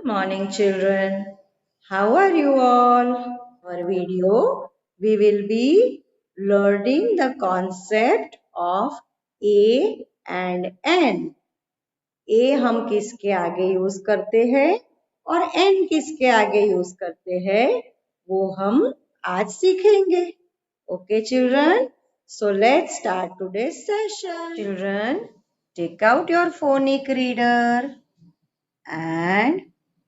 Good morning, children. How are you all? Our video, we will be learning the concept of A and N. A हम किसके आगे use करते हैं और N किसके आगे यूज करते हैं वो हम आज सीखेंगे. Okay, children. So let's start today's session. Children, take out your phonic reader and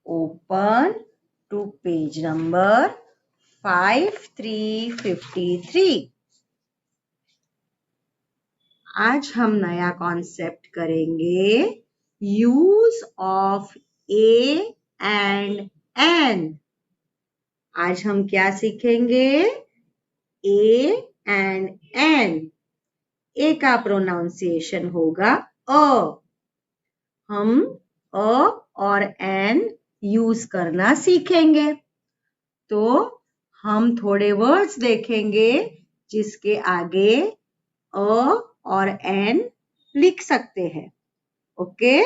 open to page number 5353. आज हम नया कॉन्सेप्ट करेंगे use of a and an. आज हम क्या सीखेंगे? ए एंड एन. ए का प्रोनाउंसिएशन होगा अ. हम अ और एन यूज करना सीखेंगे. तो हम थोड़े वर्ड्स देखेंगे जिसके आगे अ और एन लिख सकते हैं. ओके,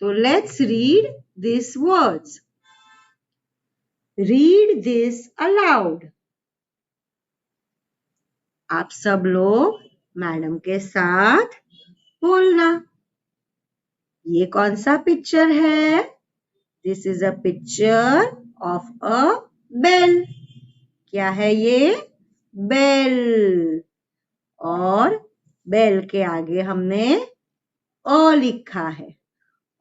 तो let's read this words. Read this allowed. आप सब लोग मैडम के साथ बोलना. ये कौन सा पिक्चर है? This is a picture of a bell. क्या है ये? बेल. और बेल के आगे हमने अ लिखा है.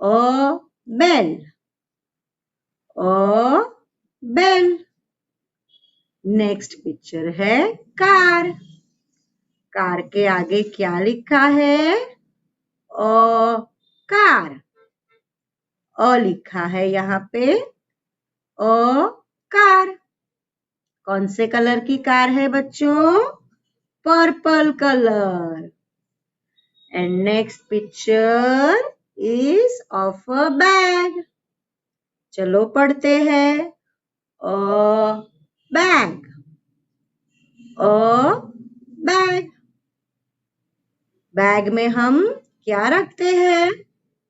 अ बेल. अ बेल. नेक्स्ट पिक्चर है कार. कार के आगे क्या लिखा है? A car. अ लिखा है यहाँ पे. A car. कौन से कलर की कार है बच्चों? Purple colour. And next picture is of a bag. चलो पढ़ते हैं. अ बैग. अ बैग. बैग में हम क्या रखते हैं?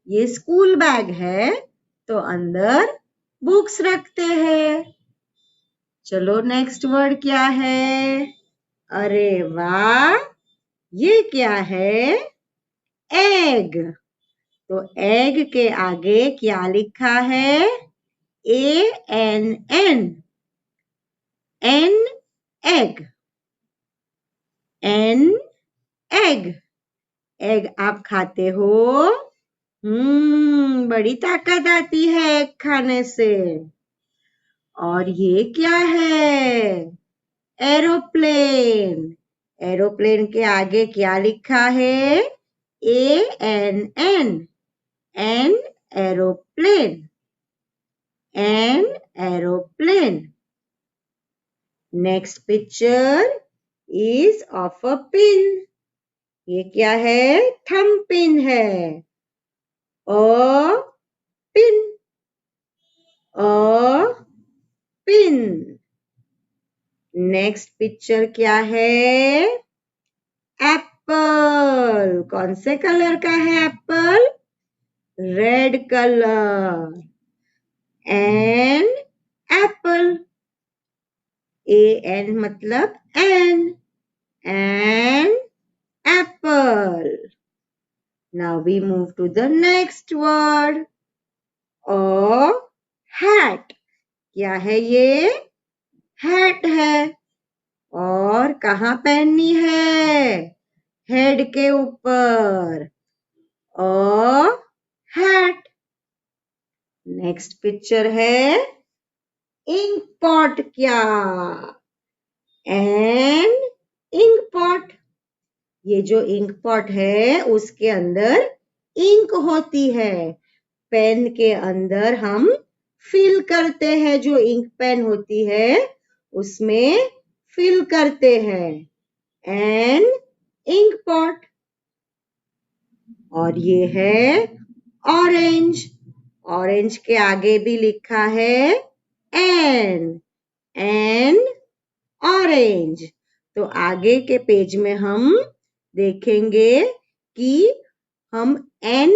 ये स्कूल बैग है तो अंदर बुक्स रखते हैं. चलो नेक्स्ट वर्ड क्या है? अरे वाह, ये क्या है? एग. तो एग के आगे क्या लिखा है? A N an. An egg. An egg. Egg आप खाते हो? बड़ी ताकत आती है एग खाने से. और ये क्या है? एरोप्लेन. एरोप्लेन के आगे क्या लिखा है? A N an. An aeroplane. An aeroplane. Next picture is of a pin. ये क्या है? थंब पिन है. A pin. A pin. Next picture क्या है? एप्पल. कौन से कलर का है apple? Red colour. An apple. A N मतलब an. An apple. Now we move to the next word. A hat. क्या है ये? हैट है. और कहाँ पहननी है? हेड के ऊपर. A hat. नेक्स्ट पिक्चर है इंक पॉट. क्या? An ink pot. ये जो इंक पॉट है उसके अंदर इंक होती है. पेन के अंदर हम फिल करते हैं. जो इंक पेन होती है उसमें फिल करते हैं. An ink pot. और ये है ऑरेंज. ऑरेंज के आगे भी लिखा है एन. N orange. तो आगे के पेज में हम देखेंगे कि हम एन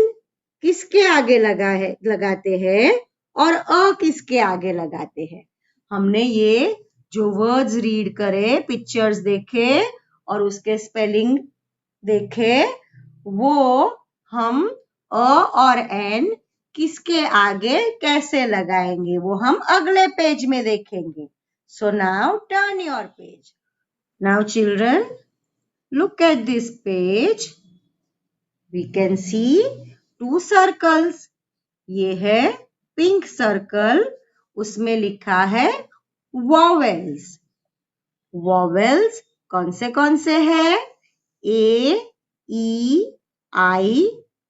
किसके आगे लगाते हैं और अ किसके आगे लगाते हैं। हमने ये जो वर्ड्स रीड करे, पिक्चर्स देखे और उसके स्पेलिंग देखे, वो हम अ और एन किसके आगे कैसे लगाएंगे वो हम अगले पेज में देखेंगे. So now turn your page. Now children, look at this page. We can see two circles. ये है पिंक सर्कल, उसमें लिखा है वॉवेल्स. वॉवेल्स कौन से है? ए, ई, आई,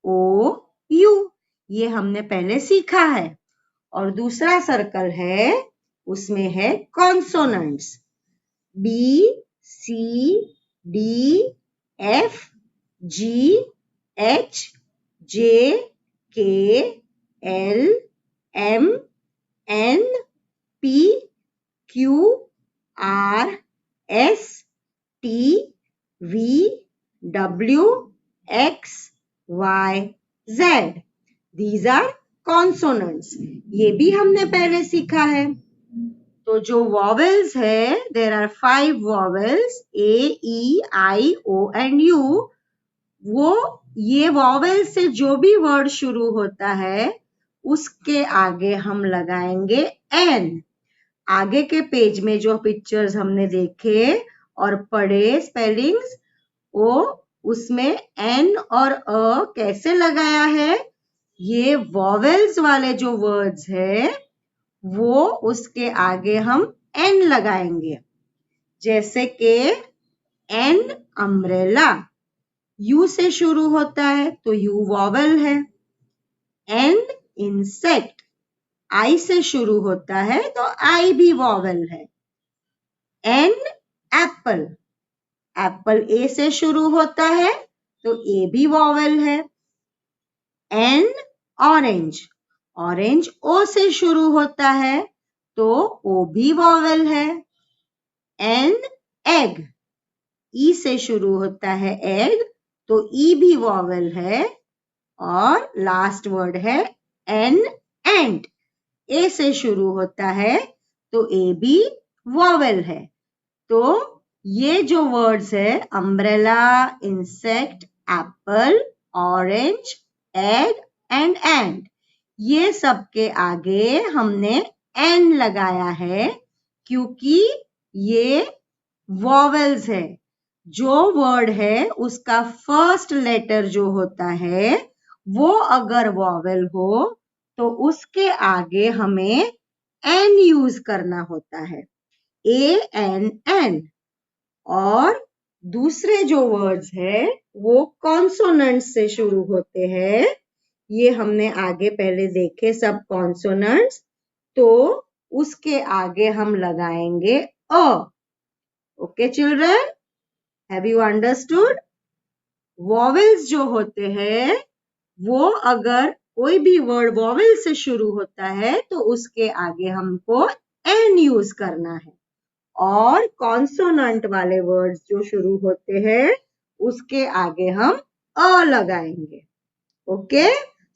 ओ, यू. ये हमने पहले सीखा है. और दूसरा सर्कल है, उसमें है consonants. B, C, D, F, G, H, J, K, L, M, N, P, Q, R, S, T, V, W, X, Y, Z. These are consonants. ये भी हमने पहले सीखा है. तो जो vowels है, there are 5 vowels A, E, I, O and U. वो ये vowels से जो भी word शुरू होता है, उसके आगे हम लगाएंगे N. आगे के पेज में जो पिक्चर्स हमने देखे और पढ़े स्पेलिंग्स, वो उसमें N और अ कैसे लगाया है, ये वॉवेल्स वाले जो वर्ड्स है वो उसके आगे हम एन लगाएंगे. जैसे कि एन अम्ब्रेला यू से शुरू होता है तो यू वॉवेल है. एन इंसेक्ट आई से शुरू होता है तो आई भी वॉवेल है. एन एप्पल एप्पल ए से शुरू होता है तो ए भी वॉवेल है. एन ऑरेंज ऑरेंज ओ से शुरू होता है तो ओ भी वॉवेल है. एन एग ई से शुरू होता है एग तो ई भी वॉवेल है. और लास्ट वर्ड है एन एंट ए से शुरू होता है तो ए भी वॉवेल है. तो ये जो वर्ड्स है umbrella, insect, Apple, orange, egg and एंट, ये सब के आगे हमने एन लगाया है क्योंकि ये वॉवेल्स है. जो वर्ड है उसका फर्स्ट लेटर जो होता है वो अगर वॉवेल हो तो उसके आगे हमें एन यूज करना होता है. A N N. और दूसरे जो वर्ड्स है वो कॉन्सोनेंट्स से शुरू होते हैं. ये हमने आगे पहले देखे सब कॉन्सोनेंट्स. तो उसके आगे हम लगाएंगे a. Okay children, have you understood? Vowels जो होते हैं वो अगर कोई भी वर्ड वॉवेल से शुरू होता है तो उसके आगे हमको एन यूज करना है. और कॉन्सोनेंट वाले वर्ड्स जो शुरू होते हैं उसके आगे हम अ लगाएंगे. Okay,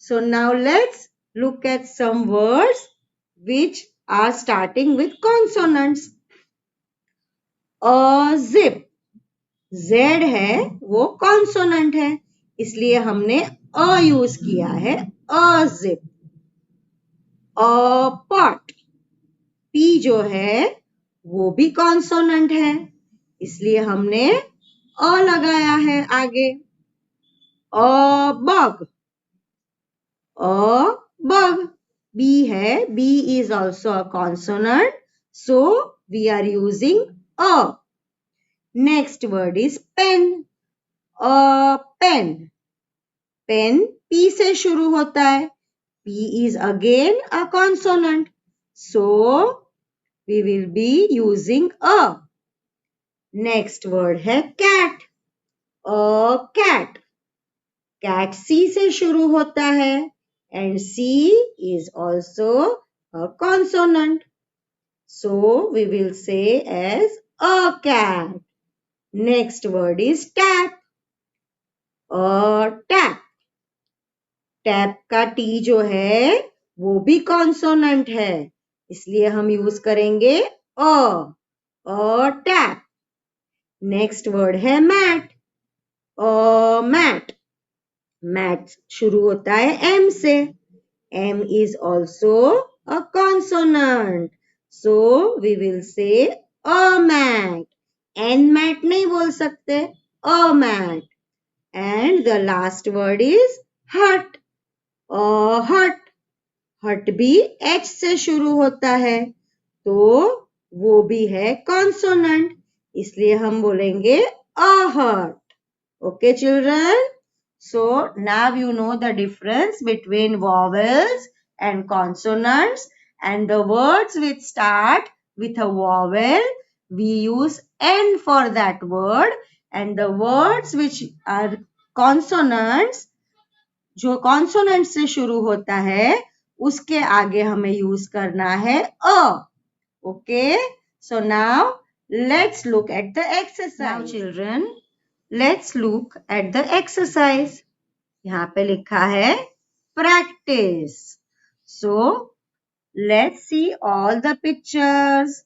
so now let's look at some words which are starting with consonants. A zip, Z है वो कॉन्सोनेंट है इसलिए हमने अ यूज किया है. अ जिप. अ पॉट, पी जो है वो भी कॉन्सोनेंट है इसलिए हमने अ लगाया है आगे. A bug, a bug. B है, B is also a consonant, so we are using a. Next word is pen. A pen. Pen P से शुरू होता है. P is again a consonant, so we will be using a. Next word है cat. A cat. Cat C से शुरू होता है and C is also a consonant, so we will say as a cat. Next word is tap. A tap. Tap का T जो है वो भी कॉन्सोनेंट है, इसलिए हम यूज करेंगे अ टैप। नेक्स्ट वर्ड है मैट। मैट। मैट शुरू होता है एम से। M is also a consonant, so we will say a mat. An mat नहीं बोल सकते, a mat. And the last word is hut. Hut. हट भी एच से शुरू होता है, तो वो भी है कॉन्सोनेंट, इसलिए हम बोलेंगे अ हट। Okay, children. So now you know the difference between vowels and consonants, and the words which start with a vowel, we use N for that word, and the words which are consonants, जो consonant से शुरू होता है उसके आगे हमें use करना है a. Okay, so now let's look at the exercise. Now children, let's look at the exercise. यहाँ पे लिखा है practice. So let's see all the pictures.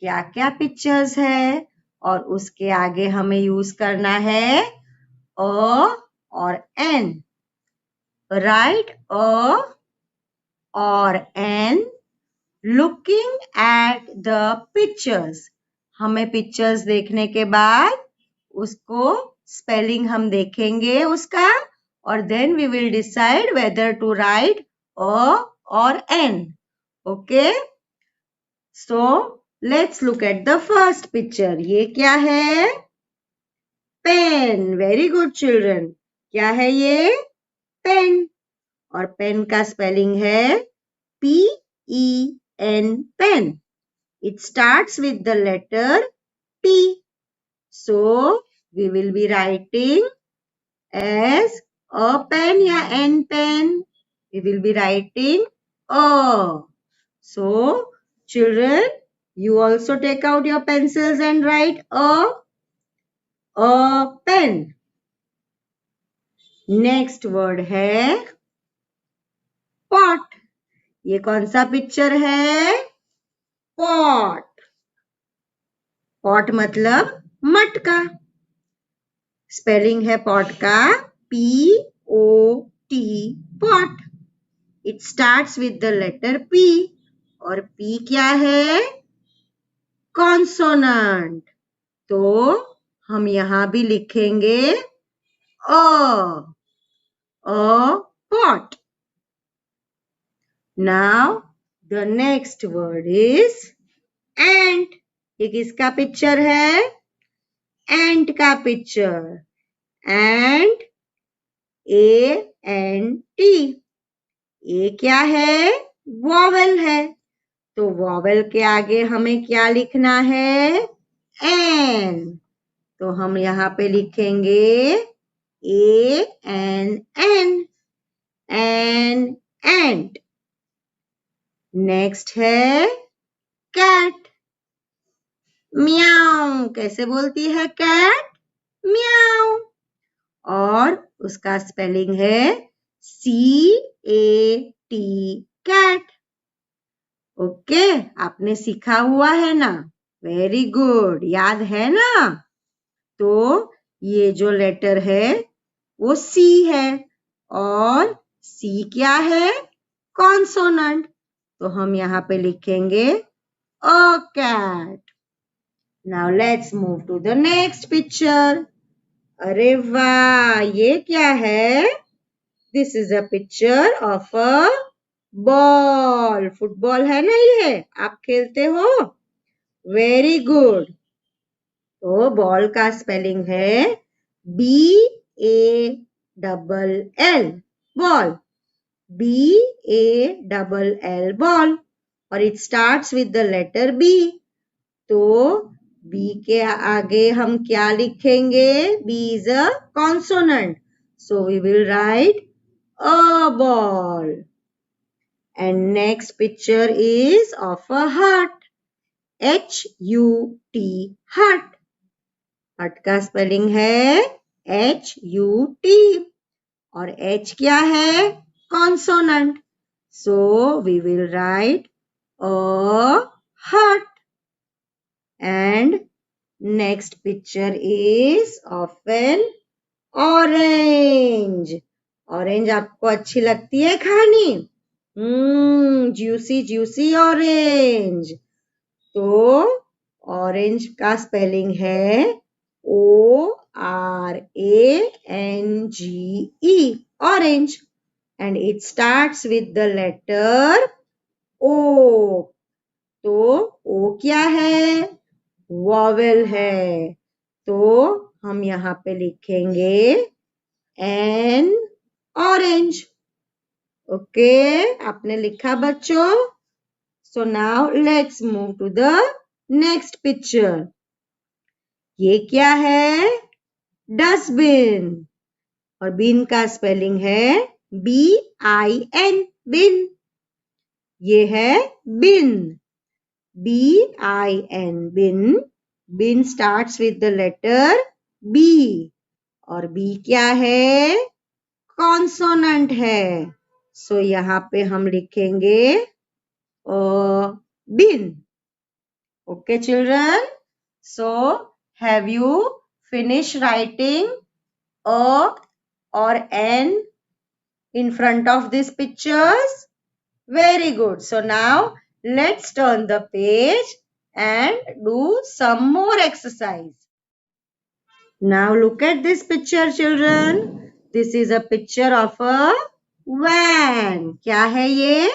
क्या क्या पिक्चर्स है, और उसके आगे हमें यूज करना है अ और एन। राइट अ और an looking at the pictures. हमें पिक्चर्स देखने के बाद उसको स्पेलिंग हम देखेंगे उसका, और then we will decide whether to write a और an. Okay, so let's look at the first picture. ये क्या है? पेन। वेरी गुड चिल्ड्रन, क्या है ये? पेन। और पेन का स्पेलिंग है P-E-N, pen. It starts with the letter P. So we will be writing as a pen या N pen. We will be writing A. So children, you also take out your pencils and write a pen. Next word है pot. ये कौन सा picture है? Pot. Pot मतलब मटका। Spelling है pot का P-O-T, pot. It starts with the letter P, और P क्या है? कॉन्सोनेंट। तो हम यहां भी लिखेंगे a pot. Now the next word is ant. ये किसका पिक्चर है? एंट का पिक्चर। And A-N-T। ये क्या है? वॉवेल है, तो वॉवेल के आगे हमें क्या लिखना है? एन। तो हम यहाँ पे लिखेंगे A-N-N, एन, एंट। नेक्स्ट है कैट। म्याऊ। कैसे बोलती है कैट? म्याऊ। और उसका स्पेलिंग है C-A-T, कैट। ओके, आपने सीखा हुआ है ना? वेरी गुड, याद है ना? तो ये जो लेटर है वो C है, और C क्या है? कॉन्सोनेंट। तो हम यहाँ पे लिखेंगे a cat. Now let's move to the next picture. अरे वाह, ये क्या है? This is a picture of a ball. Football है ना ये? आप खेलते हो? Very good. तो बॉल का स्पेलिंग है B-A-L-L, बॉल। B-A-L-L, ball. और it starts with the letter B। तो B के आगे हम क्या लिखेंगे? B is a consonant, so we will write a ball. And next picture is of a heart. H-U-T, heart. heart का spelling है H-U-T, और H क्या है? Consonant. So we will write a heart. And next picture is of an orange. Orange आपको अच्छी लगती है खानी? Juicy juicy orange. तो ऑरेंज का स्पेलिंग है ORANGE, orange. And it starts with the letter O. तो O क्या है? वॉवेल है. तो हम यहाँ पे लिखेंगे N ऑरेंज. ओके, आपने लिखा बच्चों? So now let's move to the next picture. ये क्या है? डस्टबिन. और बिन का स्पेलिंग है BIN, बिन. ये है बिन. BIN, bin. Bin starts with the letter B. और B क्या है? कॉन्सोनेंट है. सो यहाँ पे हम लिखेंगे bin. Okay, children. So, have you finished writing a or an in front of these pictures? Very good. So now let's turn the page and do some more exercise. Now look at this picture, children. This is a picture of a van. क्या है ये?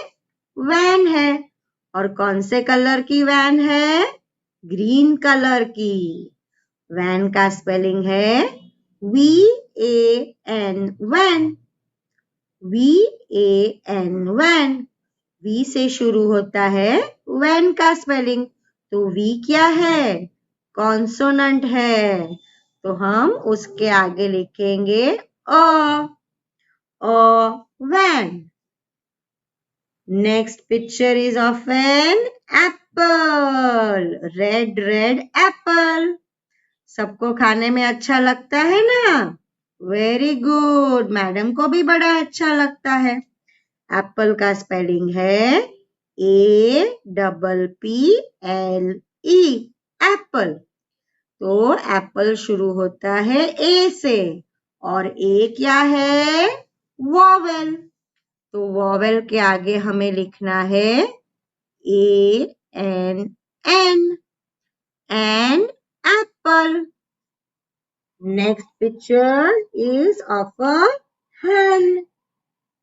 Van है. और कौन से colour की van है? Green colour की. वैन का स्पेलिंग है VAN, van. VAN, van. V से शुरू होता है वैन का स्पेलिंग. तो V क्या है? कॉन्सोनेंट है. तो हम उसके आगे लिखेंगे अ van. Next picture is of an apple. Red apple. सबको खाने में अच्छा लगता है ना? Very good. मैडम को भी बड़ा अच्छा लगता है. एप्पल का स्पेलिंग है APPLE, एप्पल. तो एप्पल शुरू होता है A से. और A क्या है? वॉवेल. तो वॉवेल के आगे हमें लिखना है ANN, and apple. Next picture is of a hen.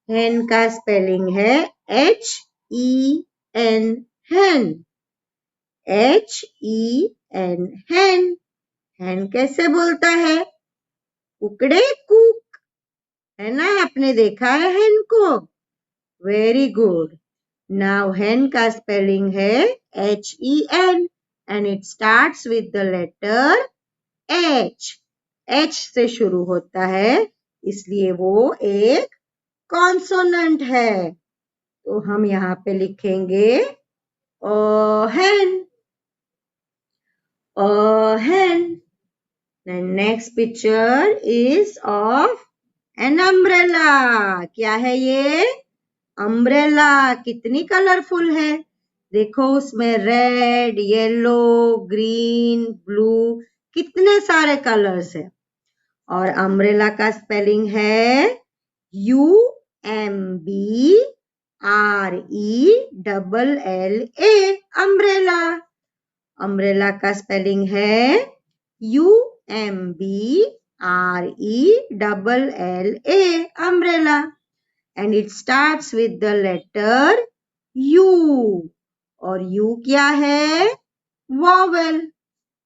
hen का स्पेलिंग है HEN, hen. HEN, hen. hen कैसे बोलता है? कुकड़े कुक. है ना? आपने देखा है hen को? Very good. नाउ hen का स्पेलिंग है HEN and it starts with the letter H. H से शुरू होता है, इसलिए वो एक कॉन्सोनेंट है. तो हम यहाँ पे लिखेंगे hen. hen. The next picture is of an umbrella. क्या है ये? अम्ब्रेला. कितनी कलरफुल है. देखो उसमें रेड, येलो, ग्रीन, ब्लू, कितने सारे कलर्स है. और अम्ब्रेला का स्पेलिंग है UMBRELLA, अम्ब्रेला. अम्ब्रेला का स्पेलिंग है UMBRELLA, umbrella. And it starts with the letter U. और U क्या है? वॉवेल.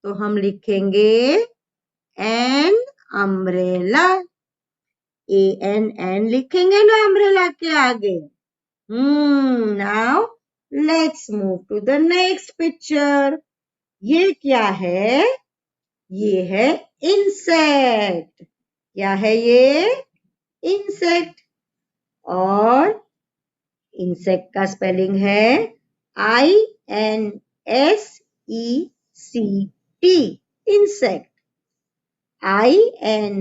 तो हम लिखेंगे an umbrella. ANN लिखेंगे ना अम्ब्रेला के आगे. Now let's move to the next picture. ये क्या है? ये है insect. क्या है ये? insect. और इंसेक्ट का स्पेलिंग है INSECT, insect. INSECT,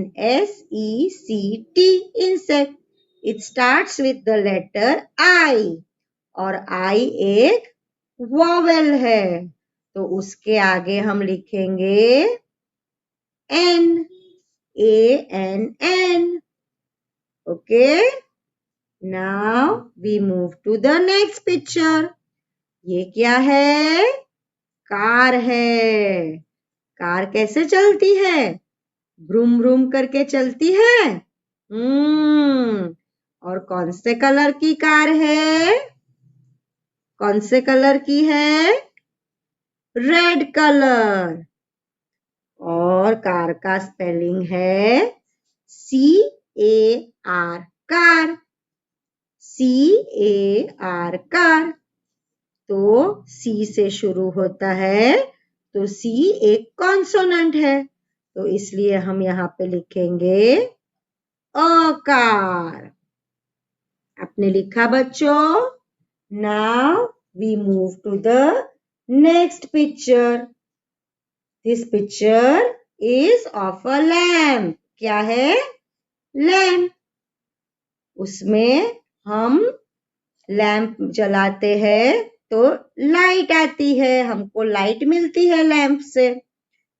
insect. It starts with the letter I और I एक vowel है तो उसके आगे हम लिखेंगे N, A-N-N. Okay. Now we move to the next picture. ये क्या है? कार है. कार कैसे चलती है? ब्रूम ब्रूम करके चलती है. और कौन से कलर की कार है? कौन से कलर की है? Red colour. और कार का स्पेलिंग है C-A-R, कार. C-A-R, car. तो C से शुरू होता है तो C एक कॉन्सोनेंट है तो इसलिए हम यहाँ पे लिखेंगे कार. आपने लिखा बच्चों? Now we move to the next picture. This picture is of a lamp. क्या है? लैम्प. उसमें हम लैम्प जलाते हैं तो लाइट आती है. हमको लाइट मिलती है लैम्प से,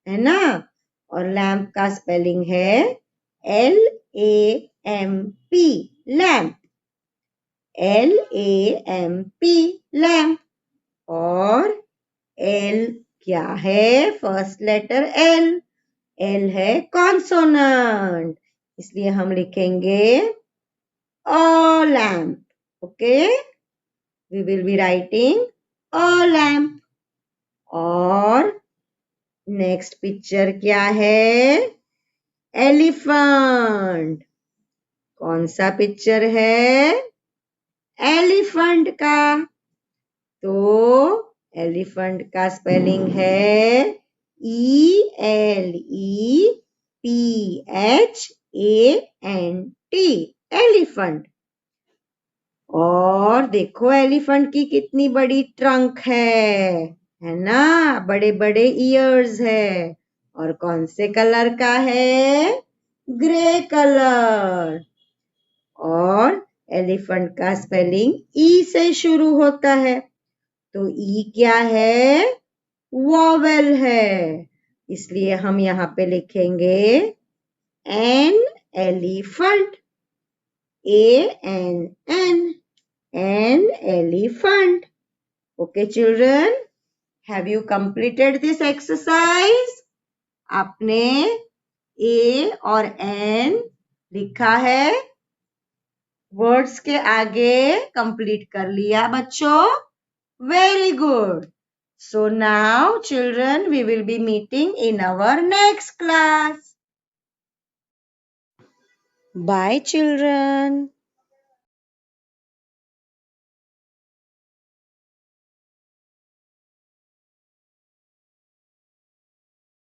है ना? और लैम्प का स्पेलिंग है L-A-M-P, लैम्प. L-A-M-P, lamp. और L क्या है? First letter L. L है कॉन्सोनेंट इसलिए हम लिखेंगे a lamp. Okay, we will be writing a lamp. और नेक्स्ट पिक्चर क्या है? एलिफेंट. कौन सा पिक्चर है? एलिफेंट का. तो एलिफेंट का स्पेलिंग है E-L-E-P-H-A-N-T, एलिफेंट. और देखो एलिफेंट की कितनी बड़ी ट्रंक है ना? बड़े बड़े ईयर्स है. और कौन से कलर का है? Grey colour. और एलिफेंट का स्पेलिंग ई से शुरू होता है तो ई क्या है? वॉवेल है इसलिए हम यहाँ पे लिखेंगे an elephant. A-N-N, an elephant. Okay children, have you completed this exercise? आपने A और N लिखा है, वर्ड्स के आगे कंप्लीट कर लिया बच्चों. Very good. So now children, we will be meeting in our next class. Bye children.